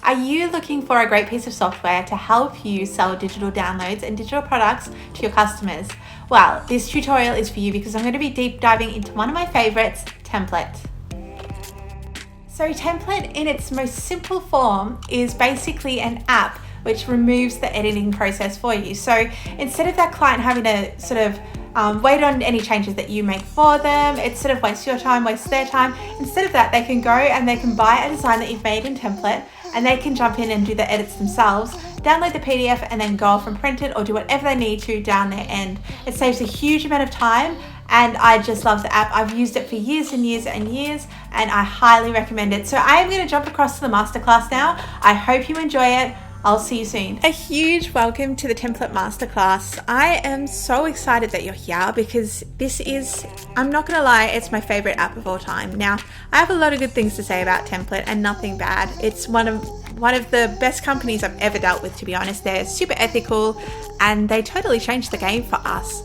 Are you looking for a great piece of software to help you sell digital downloads and digital products to your customers? Well, this tutorial is for you because I'm going to be deep diving into one of my favorites, Templett. So Templett in its most simple form is basically an app which removes the editing process for you. So instead of that client having to sort of wait on any changes that you make for them, it sort of wastes your time, wastes their time. Instead of that, they can go and they can buy a design that you've made in Templett and they can jump in and do the edits themselves, download the PDF and then go off and print it or do whatever they need to down their end. It saves a huge amount of time and I just love the app. I've used it for years and years and years and I highly recommend it. So I am going to jump across to the masterclass now. I hope you enjoy it. I'll see you soon. A huge welcome to the Templett Masterclass. I am so excited that you're here because this is, I'm not gonna lie, it's my favorite app of all time. Now, I have a lot of good things to say about Templett and nothing bad. It's one of the best companies I've ever dealt with, to be honest. They're super ethical and they totally changed the game for us.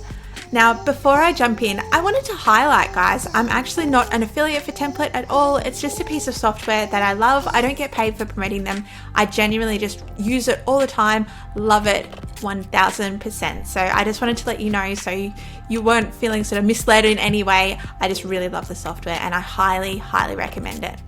Now, before I jump in, I wanted to highlight, guys, I'm actually not an affiliate for Templett at all. It's just a piece of software that I love. I don't get paid for promoting them. I genuinely just use it all the time, love it 1000%. So I just wanted to let you know so you weren't feeling sort of misled in any way. I just really love the software and I highly, highly recommend it.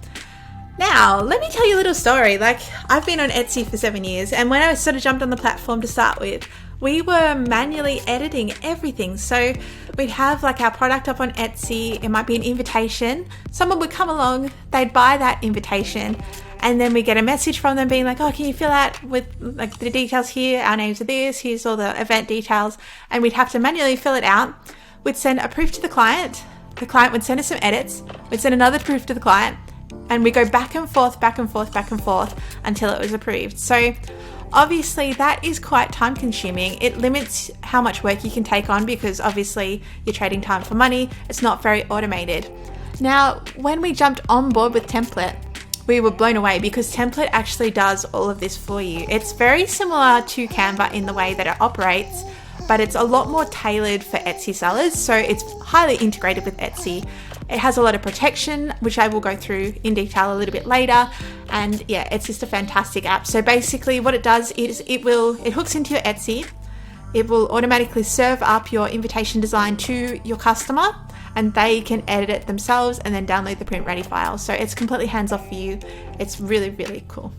Now, let me tell you a little story. Like, I've been on Etsy for 7 years and when I sort of jumped on the platform to start with, we were manually editing everything. So we'd have like our product up on Etsy, it might be an invitation. Someone would come along, they'd buy that invitation, and then we get a message from them being like, oh, can you fill out with like the details here? Our names are this, here's all the event details. And we'd have to manually fill it out. We'd send a proof to the client would send us some edits, we'd send another proof to the client, and we go back and forth, back and forth, back and forth until it was approved. So obviously that is quite time consuming. It limits how much work you can take on because obviously you're trading time for money. It's not very automated. Now, when we jumped on board with Templett, we were blown away because Templett actually does all of this for you. It's very similar to Canva in the way that it operates, but it's a lot more tailored for Etsy sellers. So it's highly integrated with Etsy. It has a lot of protection, which I will go through in detail a little bit later. And yeah, it's just a fantastic app. So basically what it does is it hooks into your Etsy. It will automatically serve up your invitation design to your customer and they can edit it themselves and then download the print ready file. So it's completely hands off for you. It's really, really cool.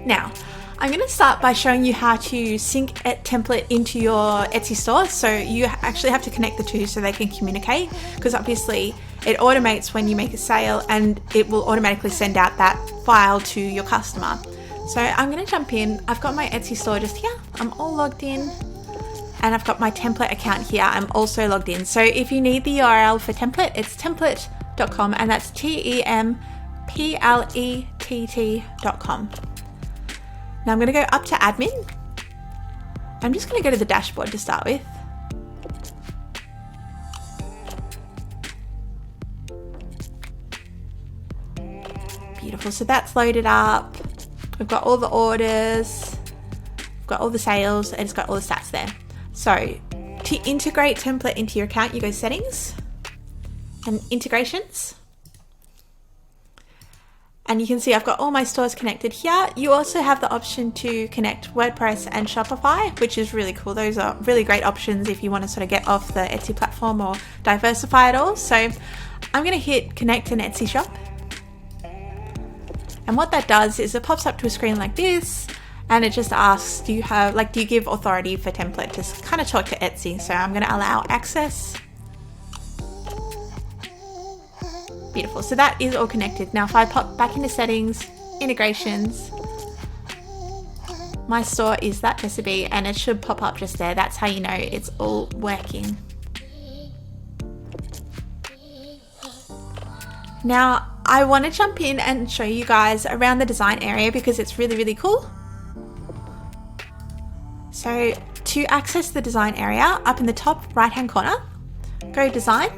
Now, I'm going to start by showing you how to sync a template into your Etsy store. So you actually have to connect the two so they can communicate because obviously it automates when you make a sale and it will automatically send out that file to your customer. So I'm going to jump in. I've got my Etsy store just here. I'm all logged in and I've got my Templett account here. I'm also logged in. So if you need the URL for Templett, it's templett.com and that's TEMPLETT.com. Now I'm going to go up to admin. I'm just going to go to the dashboard to start with. Beautiful. So that's loaded up. We've got all the orders. We've got all the sales and it's got all the stats there. So to integrate Templett into your account, you go settings and integrations. And you can see I've got all my stores connected here. You also have the option to connect WordPress and Shopify, which is really cool. Those are really great options if you want to sort of get off the Etsy platform or diversify it all. So I'm going to hit connect an Etsy shop. And what that does is it pops up to a screen like this and it just asks, do you give authority for Templett to kind of talk to Etsy? So I'm going to allow access. Beautiful. So that is all connected. Now if I pop back into settings, integrations, my store is that recipe and it should pop up just there. That's how you know it's all working. Now I want to jump in and show you guys around the design area because it's really, really cool. So to access the design area, up in the top right hand corner, go design.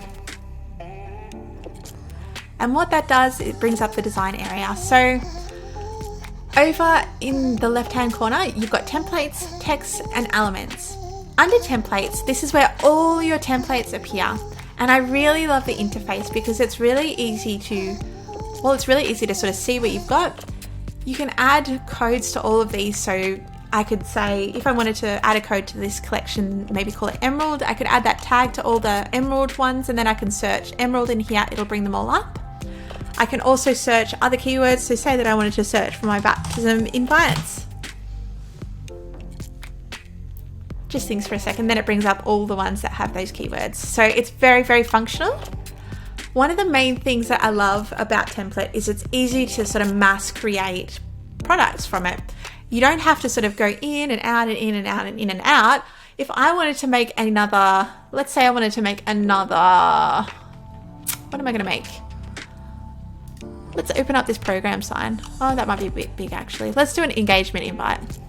And what that does, it brings up the design area. So over in the left-hand corner, you've got templates, text, and elements. Under templates, this is where all your templates appear. And I really love the interface because it's really easy to sort of see what you've got. You can add codes to all of these. So I could say if I wanted to add a code to this collection, maybe call it Emerald, I could add that tag to all the Emerald ones, and then I can search Emerald in here, it'll bring them all up. I can also search other keywords. So say that I wanted to search for my baptism invites. Just thinks for a second, then it brings up all the ones that have those keywords. So it's very, very functional. One of the main things that I love about Templett is it's easy to sort of mass create products from it. You don't have to sort of go in and out and in and out and in and out. If I wanted to make another, let's say I wanted to make another, what am I going to make? Let's open up this program sign. Oh, that might be a bit big actually. Let's do an engagement invite.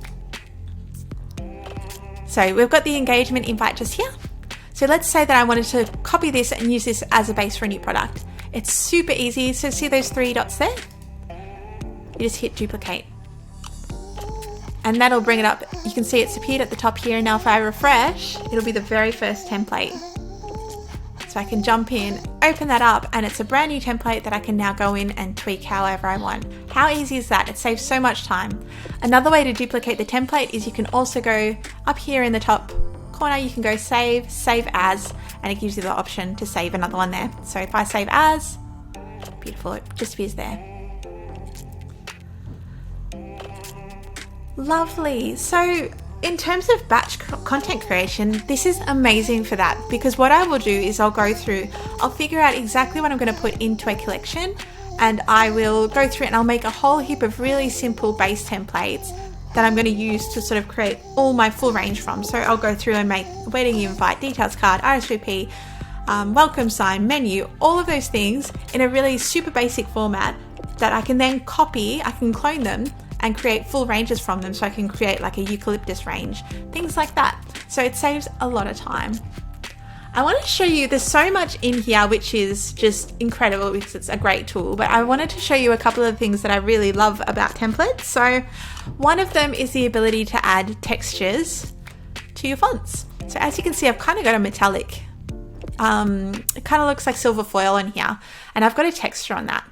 So we've got the engagement invite just here. So let's say that I wanted to copy this and use this as a base for a new product. It's super easy. So see those 3 dots there? You just hit duplicate. And that'll bring it up. You can see it's appeared at the top here. Now if I refresh, it'll be the very first template. So I can jump in, open that up, and it's a brand new template that I can now go in and tweak however I want. How easy is that? It saves so much time. Another way to duplicate the template is you can also go up here in the top corner, you can go save as, and it gives you the option to save another one there. So if I save as, beautiful, it just appears there. Lovely. So in terms of batch content creation, this is amazing for that, because what I will do is I'll go through, I'll figure out exactly what I'm going to put into a collection, and I will go through it and I'll make a whole heap of really simple base templates that I'm going to use to sort of create all my full range from. So I'll go through and make a wedding invite, details card, RSVP, welcome sign, menu, all of those things in a really super basic format that I can then copy, I can clone them and create full ranges from them. So I can create like a eucalyptus range, things like that. So it saves a lot of time. I want to show you, there's so much in here which is just incredible because it's a great tool, but I wanted to show you a couple of things that I really love about Templett. So one of them is the ability to add textures to your fonts. So as you can see, I've kind of got a metallic, it kind of looks like silver foil in here, and I've got a texture on that.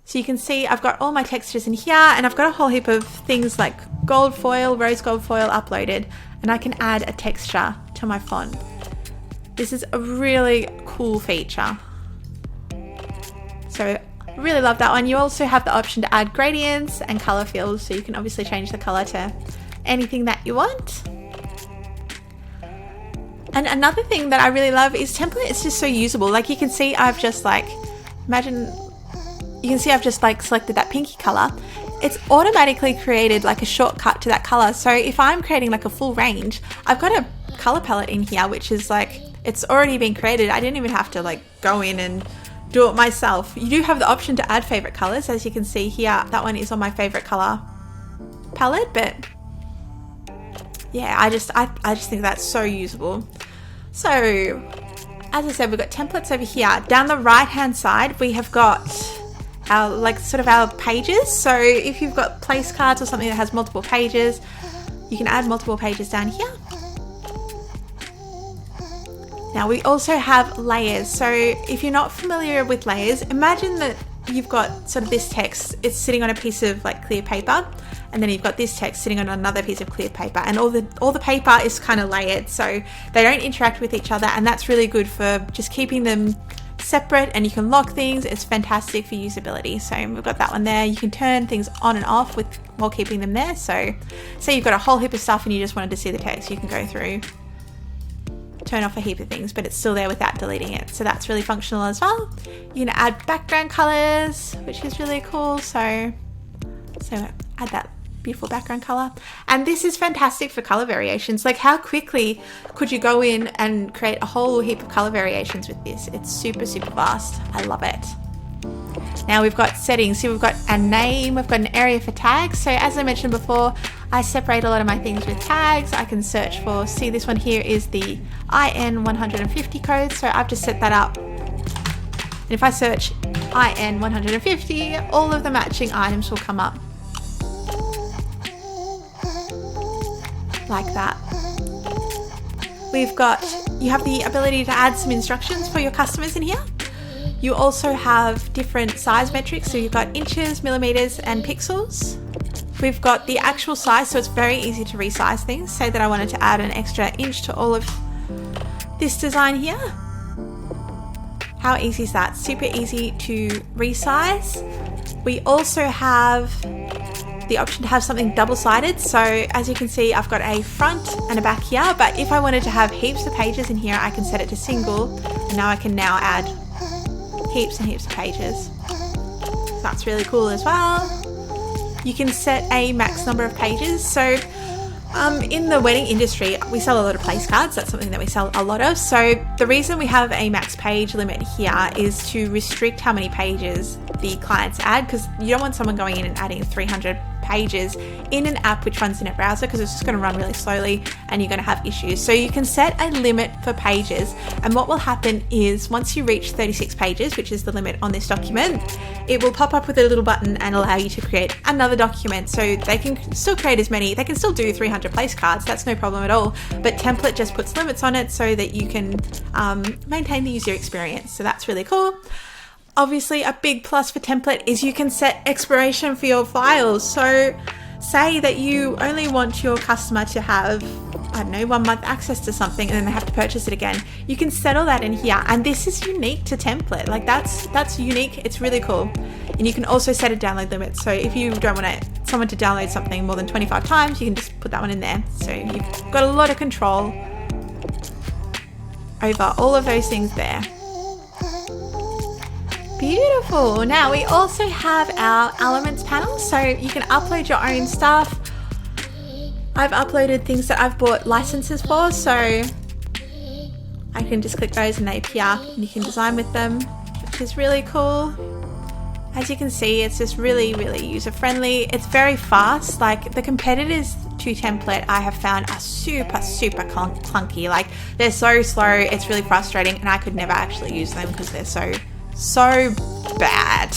So you can see I've got all my textures in here, and I've got a whole heap of things like gold foil, rose gold foil uploaded, and I can add a texture to my font. This is a really cool feature. So really love that one. You also have the option to add gradients and color fills, so you can obviously change the color to anything that you want. And another thing that I really love is Templett is just so usable. Like you can see I've just like, you can see I've just like selected that pinky color. It's automatically created like a shortcut to that color. So if I'm creating like a full range, I've got a color palette in here, which is like, it's already been created. I didn't even have to like go in and do it myself. You do have the option to add favorite colors. As you can see here, that one is on my favorite color palette, but yeah, I just think that's so usable. So as I said, we've got templates over here. Down the right hand side, we have got our like sort of our pages. So if you've got place cards or something that has multiple pages, you can add multiple pages down here. Now we also have layers. So if you're not familiar with layers, imagine that you've got sort of this text, it's sitting on a piece of like clear paper, and then you've got this text sitting on another piece of clear paper, and all the paper is kind of layered, so they don't interact with each other, and that's really good for just keeping them separate, and you can lock things. It's fantastic for usability. So we've got that one there. You can turn things on and off while keeping them there. So say you've got a whole heap of stuff and you just wanted to see the text, you can go through, turn off a heap of things, but it's still there without deleting it. So that's really functional as well. You can add background colors, which is really cool. So add that beautiful background color. And this is fantastic for color variations. Like how quickly could you go in and create a whole heap of color variations with this? It's super, super fast. I love it. Now we've got settings. So we've got a name, we've got an area for tags. So as I mentioned before, I separate a lot of my things with tags. I can search for, see this one here is the IN 150 code. So I've just set that up. And if I search IN 150, all of the matching items will come up. Like that. You have the ability to add some instructions for your customers in here. You also have different size metrics. So you've got inches, millimeters, and pixels. We've got the actual size, so it's very easy to resize things. Say that I wanted to add an extra inch to all of this design here. How easy is that? Super easy to resize. We also have the option to have something double-sided. So as you can see, I've got a front and a back here, but if I wanted to have heaps of pages in here, I can set it to single, and now I can now add heaps and heaps of pages. That's really cool as well. You can set a max number of pages. So in the wedding industry, we sell a lot of place cards. That's something that we sell a lot of. So the reason we have a max page limit here is to restrict how many pages the clients add, because you don't want someone going in and adding 300 pages in an app which runs in a browser, because it's just going to run really slowly and you're going to have issues. So you can set a limit for pages, and what will happen is once you reach 36 pages, which is the limit on this document, it will pop up with a little button and allow you to create another document. So they can still create as many, they can still do 300 place cards, that's no problem at all, but Templett just puts limits on it so that you can maintain the user experience. So that's really cool. Obviously, a big plus for Templett is you can set expiration for your files. So say that you only want your customer to have, I don't know, 1 month access to something and then they have to purchase it again. You can settle that in here, and this is unique to Templett. Like that's unique. It's really cool. And you can also set a download limit. So if you don't want someone to download something more than 25 times, you can just put that one in there. So you've got a lot of control over all of those things there. Beautiful. Now we also have our elements panel, so you can upload your own stuff. I've uploaded things that I've bought licenses for, so I can just click those and they appear and you can design with them, which is really cool. As you can see, it's just really, really user friendly. It's very fast. Like the competitors to Templett I have found are super clunky. Like they're so slow, it's really frustrating, and I could never actually use them because they're so bad.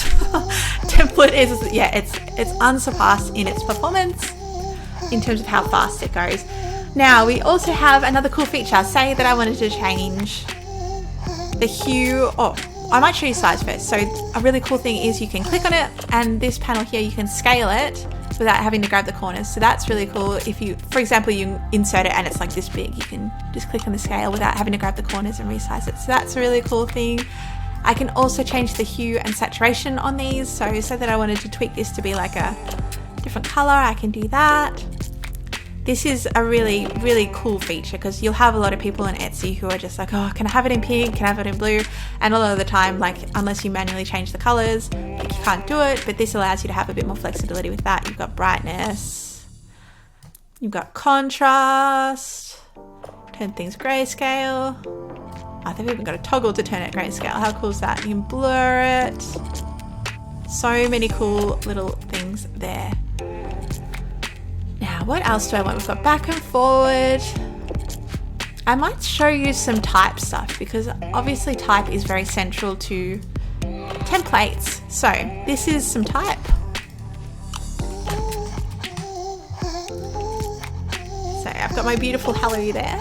Templett is, yeah, it's unsurpassed in its performance in terms of how fast it goes. Now we also have another cool feature. Say that I wanted to change the hue. I might show you size first. So a really cool thing is you can click on it, and this panel here you can scale it without having to grab the corners. So that's really cool. If you, for example, you insert it and it's like this big, you can just click on the scale without having to grab the corners and resize it. So that's a really cool thing. I can also change the hue and saturation on these. So say that I wanted to tweak this to be like a different color, I can do that. This is a really, really cool feature because you'll have a lot of people on Etsy who are just like, oh, can I have it in pink? Can I have it in blue? And a lot of the time, like, unless you manually change the colors, like, you can't do it, but this allows you to have a bit more flexibility with that. You've got brightness, you've got contrast, turn things grayscale. They've even got a toggle to turn it grayscale. How cool is that? You can blur it. So many cool little things there. Now, what else do I want? We've got back and forward. I might show you some type stuff because obviously type is very central to templates. So this is some type. So I've got my beautiful hello there.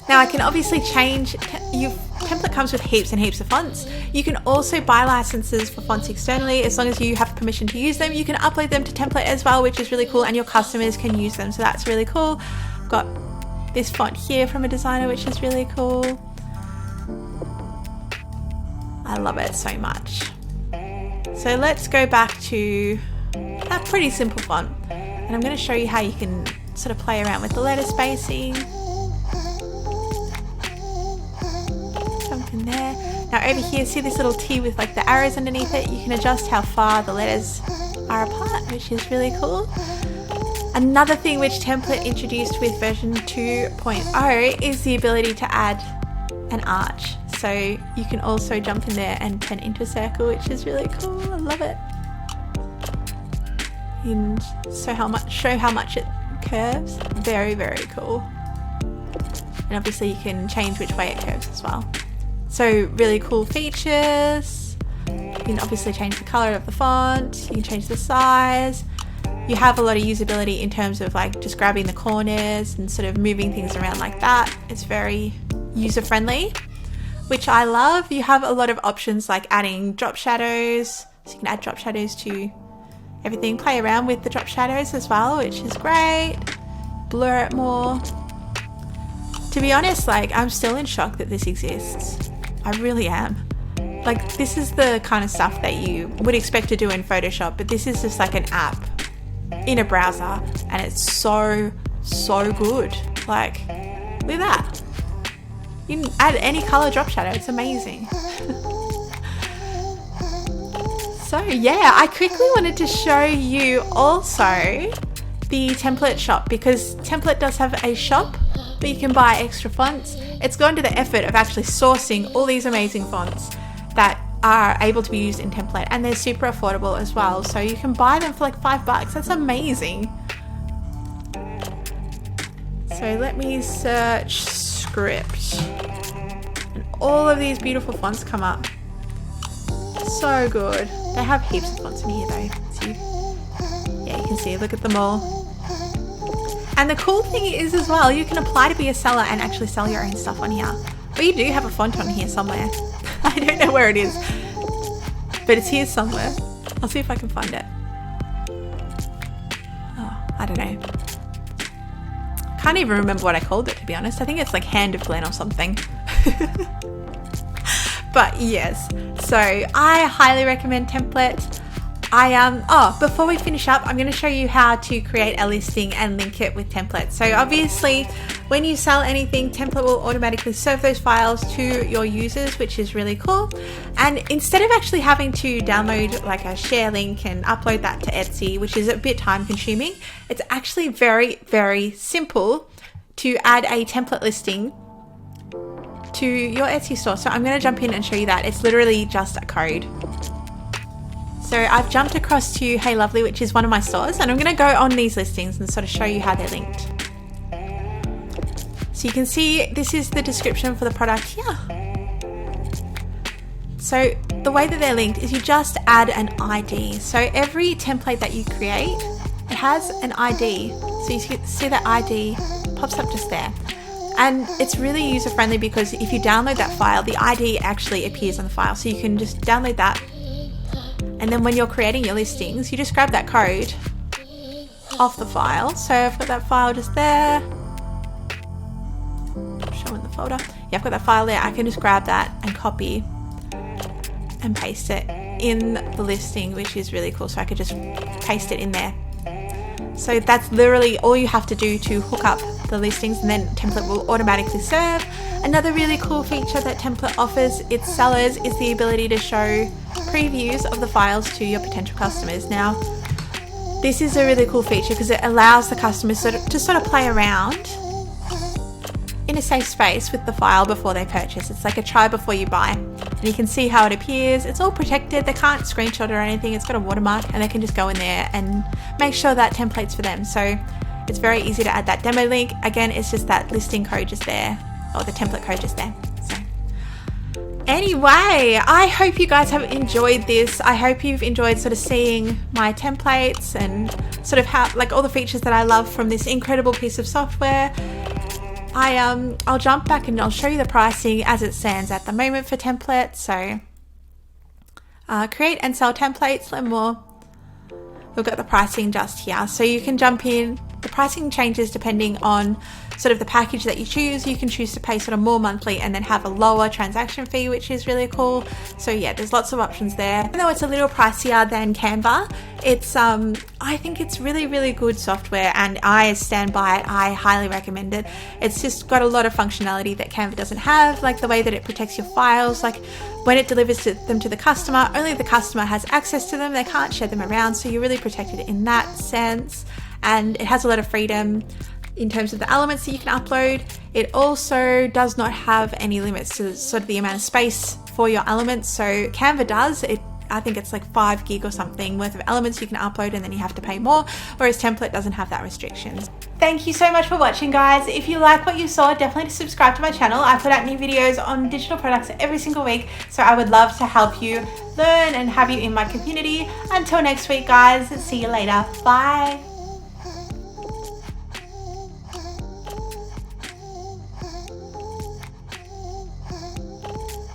Now I can obviously change, Templett comes with heaps and heaps of fonts. You can also buy licenses for fonts externally. As long as you have permission to use them, you can upload them to Templett as well, which is really cool, and your customers can use them. So that's really cool. I've got this font here from a designer, which is really cool. I love it so much. So let's go back to a pretty simple font. And I'm going to show you how you can sort of play around with the letter spacing. In there. Now over here, see this little T with like the arrows underneath it? You can adjust how far the letters are apart, which is really cool. Another thing which Templett introduced with version 2.0 is the ability to add an arch. So you can also jump in there and turn it into a circle, which is really cool. I love it. And show how much it curves. Very, very cool. And obviously you can change which way it curves as well. So really cool features. You can obviously change the color of the font, you can change the size. You have a lot of usability in terms of like just grabbing the corners and sort of moving things around like that. It's very user friendly. which I love. You have a lot of options like adding drop shadows, so you can add drop shadows to everything, play around with the drop shadows as well, which is great. Blur it more. To be honest, like, I'm still in shock that this exists. I really am. Like, this is the kind of stuff that you would expect to do in Photoshop, but this is just like an app in a browser, and it's so good. Like, look at that. You can add any color drop shadow. It's amazing. So yeah, I quickly wanted to show you also the Templett shop, because Templett does have a shop where you can buy extra fonts. It's gone to the effort of actually sourcing all these amazing fonts that are able to be used in Templett, and they're super affordable as well. So you can buy them for like $5. That's amazing. So let me search script, and all of these beautiful fonts come up. So good. They have heaps of fonts in here though. So yeah, you can see, look at them all. And the cool thing is as well, you can apply to be a seller and actually sell your own stuff on here. But you do have a font on here somewhere. I don't know where it is, but it's here somewhere. I'll see if I can find it. Oh, I don't know. Can't even remember what I called it, to be honest. I think it's like Hand of Glen or something. But yes, so I highly recommend Templett. Before we finish up, I'm going to show you how to create a listing and link it with Templett. So obviously, when you sell anything, Templett will automatically serve those files to your users, which is really cool. And instead of actually having to download like a share link and upload that to Etsy, which is a bit time consuming, it's actually very simple to add a template listing to your Etsy store. So I'm going to jump in and show you that. It's literally just a code. So I've jumped across to Hey Lovely, which is one of my stores, and I'm going to go on these listings and sort of show you how they're linked. So you can see this is the description for the product here. So the way that they're linked is you just add an ID. So every template that you create, it has an ID. So you see that ID pops up just there. And it's really user friendly because if you download that file, the ID actually appears on the file. So you can just download that. And then when you're creating your listings, you just grab that code off the file. So I've got that file just there. Show in the folder. Yeah, I've got that file there. I can just grab that and copy and paste it in the listing, which is really cool. So I could just paste it in there. So that's literally all you have to do to hook up the listings, and then Templett will automatically serve. Another really cool feature that Templett offers its sellers is the ability to show previews of the files to your potential customers. Now, this is a really cool feature because it allows the customers to sort of play around in a safe space with the file before they purchase. It's like a try before you buy. And you can see how it appears. It's all protected. They can't screenshot or anything. It's got a watermark, and they can just go in there and make sure that template's for them. So it's very easy to add that demo link. Again, it's just that listing code just there, or the template code just there. So anyway, I hope you guys have enjoyed this. I hope you've enjoyed sort of seeing my templates and sort of how, like, all the features that I love from this incredible piece of software. I'll jump back and I'll show you the pricing as it stands at the moment for Templett. So create and sell templates, learn more. We've got the pricing just here. So you can jump in. The pricing changes depending on sort of the package that you choose. You can choose to pay sort of more monthly and then have a lower transaction fee, which is really cool. So yeah, there's lots of options there. Even though it's a little pricier than Canva, it's I think it's really good software, and I stand by it. I highly recommend it. It's just got a lot of functionality that Canva doesn't have, like the way that it protects your files. Like when it delivers them to the customer, only the customer has access to them. They can't share them around, so you're really protected in that sense. And it has a lot of freedom in terms of the elements that you can upload. It also does not have any limits to sort of the amount of space for your elements. So Canva does. I think it's like 5 gig or something worth of elements you can upload, and then you have to pay more, whereas Templett doesn't have that restriction. Thank you so much for watching, guys. If you like what you saw, definitely subscribe to my channel. I put out new videos on digital products every single week, so I would love to help you learn and have you in my community. Until next week, guys, see you later. Bye.